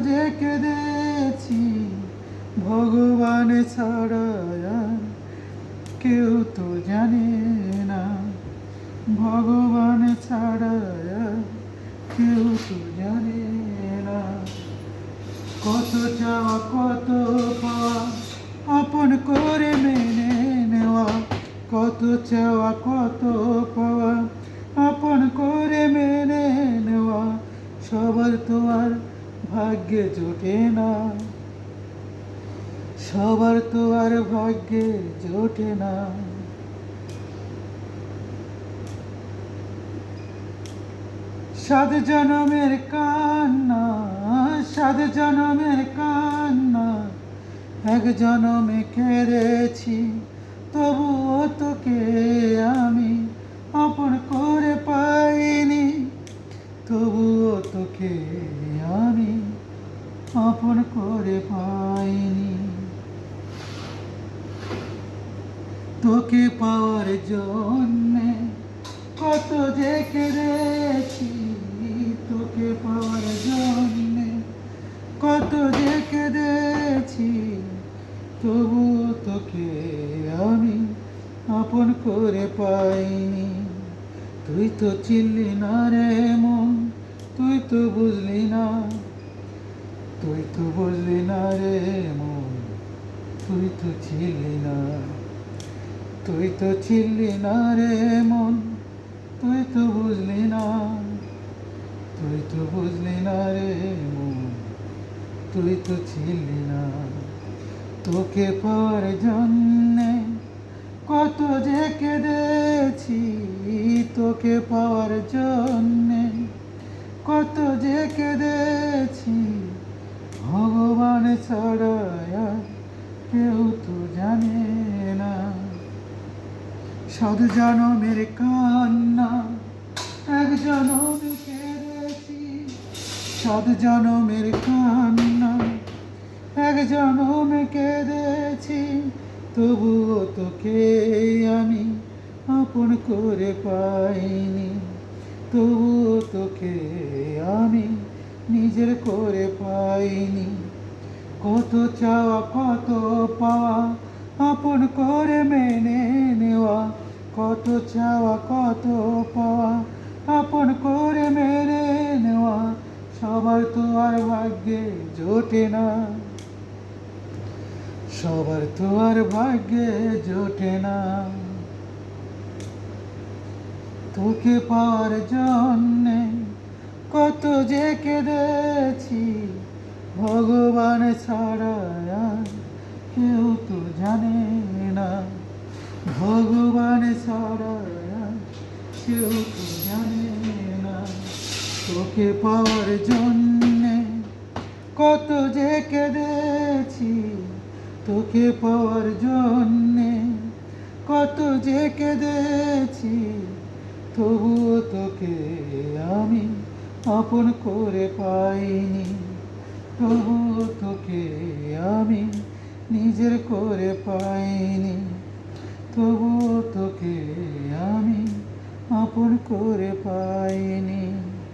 যে কেঁদেছি ভগবান ছাড়া আর কেউ তো জানে না, ভগবান ছাড়া আর কেউ তো জানে না। কত চাওয়া কত পাওয়া আপন করে মেনে নেওয়া, কত চাওয়া কত পাওয়া আপন করে মেনে নেওয়া, সবার তো আর ভাগ্যে জোটে না, সবার তো আর ভাগ্যে জোটে না। সাত জনমের কান্না, সাত জনমের কান্না, এক জনমে কেঁদেছি, তবুও তোকে আমি আপন করে পাইনি, তবুও তোকে আমি আপন করে পাইনি। তোকে পাওয়ার জন্যে কত যে কেঁদেছি, তোকে পাওয়ার জন্যে কত যে কেঁদেছি, তবুও তোকে আমি আপন করে পাইনি। তুই তো চিনলি না রে মন, তুই তো বুঝলি না, তুই তো বুঝলি না রে মন, তুই তো ছিলি না, তুই তো ছিলি না রে মন, তুই তো বুঝলি না, তুই তো বুঝলি না রে মন, তুই তো ছিলি না। তোকে পাওয়ার জন্যে কত যে কেঁদেছি, তোকে পাওয়ার জন্যে কত যে কেঁদেছি, ভগবান ছাড়া আর কেউ তো জানে না। সাত জনমের কান্না, এক জনমে কেঁদেছি, সাত জনমের কান্না, এক জনমে কেঁদেছি, তবুও তোকে আমি আপন করে পাইনি, তবুও তোকে আমি নিজের করে পাইনি। কত চাওয়া কত পাওয়া আপন করে মেনে নেওয়া, কত চাওয়া কত পাওয়া আপন করে মেনে নেওয়া, সবার তো আর ভাগ্যে জোটে না, সবার তো আর ভাগ্যে জোটে না। তোকে পাওয়ার জন্যে কত যে কেঁদেছি, ভগবান ছাড়া আর কেউ তো জানে না, ভগবান ছাড়া আর কেউ তো জানে না। তোকে পাওয়ার জন্যে কত যে কেঁদেছি, তোকে পাওয়ার জন্যে কত যে কেঁদেছি, তবুও তোকে আমি আপন করে পাইনি, তবুও তোকে আমি নিজের করে পাইনি, তবুও তোকে আমি আপন করে পাইনি।